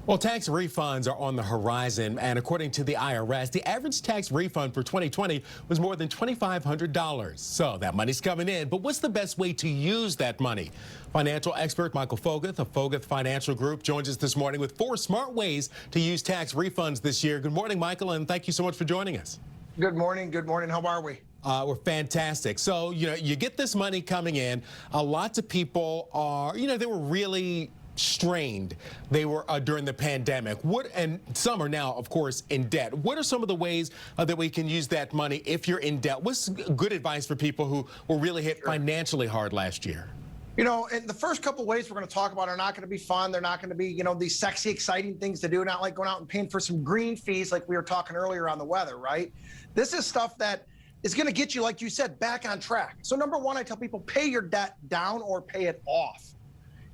Well, tax refunds are on the horizon, and according to the IRS, the average tax refund for 2020 was more than $2,500. So that money's coming in, but what's the best way to use that money? Financial expert Michael Foguth of Foguth Financial Group joins us this morning with 4 smart ways to use tax refunds this year. Good morning, Michael, and thank you so much for joining us. Good morning. Good morning. How are we? We're fantastic. So, you get this money coming in. Lots of people are, they were really strained. They were during the pandemic. And some are now, of course, in debt. What are some of the ways that we can use that money if you're in debt? What's good advice for people who were really hit financially hard last year? And the first couple of ways we're going to talk about are not going to be fun. They're not going to be, these sexy, exciting things to do, not like going out and paying for some green fees like we were talking earlier on the weather, right? This is stuff that is going to get you, like you said, back on track. So number one, I tell people, pay your debt down or pay it off.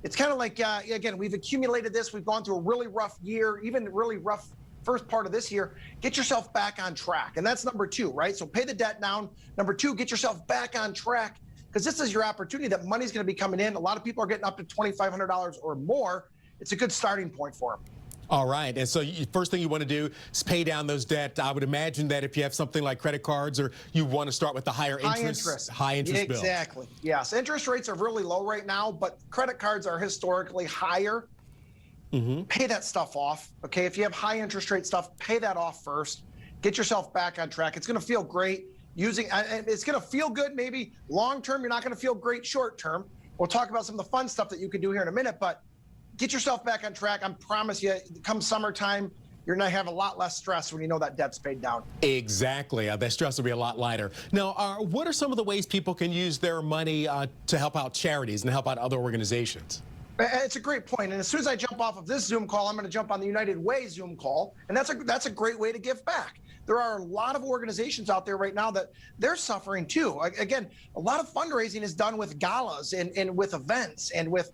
It's kind of like, again, we've accumulated this. We've gone through a really rough year, even really rough first part of this year. Get yourself back on track. And that's number two, right? So pay the debt down. Number two, get yourself back on track, because this is your opportunity. That money's going to be coming in. A lot of people are getting up to $2,500 or more. It's a good starting point for them. All right. And so first thing you want to do is pay down those debt. I would imagine that if you have something like credit cards, or you want to start with the high interest bill. Exactly. Yes. Interest rates are really low right now, but credit cards are historically higher. Pay that stuff off. Okay. If you have high interest rate stuff, pay that off first. Get yourself back on track. It's going to feel great it's going to feel good. Maybe long term, you're not going to feel great short term. We'll talk about some of the fun stuff that you can do here in a minute, but get yourself back on track. I promise you, come summertime, you're going to have a lot less stress when you know that debt's paid down. Exactly. That stress will be a lot lighter. Now, what are some of the ways people can use their money to help out charities and help out other organizations? It's a great point. And as soon as I jump off of this Zoom call, I'm going to jump on the United Way Zoom call. And that's a great way to give back. There are a lot of organizations out there right now that they're suffering too. Again, a lot of fundraising is done with galas and with events and with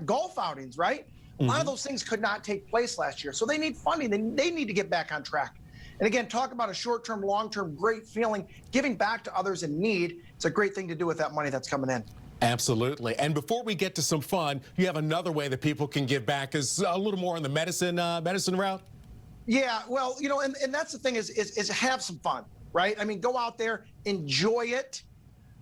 golf outings, right? A lot of those things could not take place last year. So they need funding. They need to get back on track. And again, talk about a short-term, long-term, great feeling, giving back to others in need. It's a great thing to do with that money that's coming in. Absolutely. And before we get to some fun, you have another way that people can give back, is a little more on the medicine route. Yeah, well, and that's the thing is have some fun, right? I mean, go out there, enjoy it,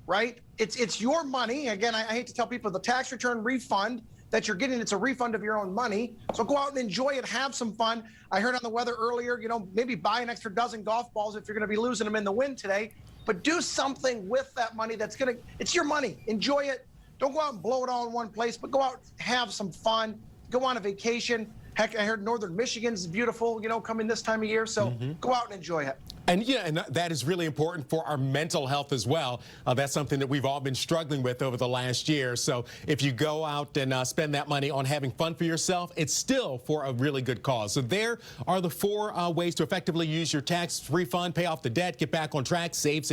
right? It's your money. Again, I hate to tell people the tax return refund that you're getting, it's a refund of your own money. So go out and enjoy it, have some fun. I heard on the weather earlier, maybe buy an extra dozen golf balls if you're going to be losing them in the wind today. But do something with that money it's your money. Enjoy it. Don't go out and blow it all in one place, but go out, have some fun, go on a vacation. Heck, I heard Northern Michigan's beautiful, coming this time of year. So go out and enjoy it. And and that is really important for our mental health as well. That's something that we've all been struggling with over the last year. So if you go out and spend that money on having fun for yourself, it's still for a really good cause. So there are the 4 ways to effectively use your tax refund: pay off the debt, get back on track, save,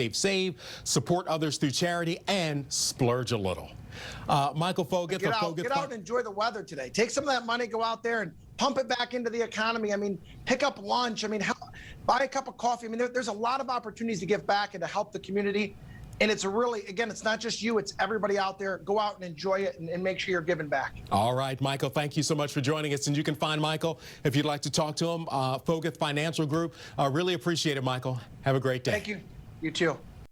support others through charity, and splurge a little. Michael Foguth. Get out and enjoy the weather today. Take some of that money, go out there and pump it back into the economy. I mean, pick up lunch. I mean, buy a cup of coffee. I mean, there's a lot of opportunities to give back and to help the community. And it's again, it's not just you, it's everybody out there. Go out and enjoy it and make sure you're giving back. All right, Michael, thank you so much for joining us. And you can find Michael if you'd like to talk to him, Foguth Financial Group. Really appreciate it, Michael. Have a great day. Thank you. You too.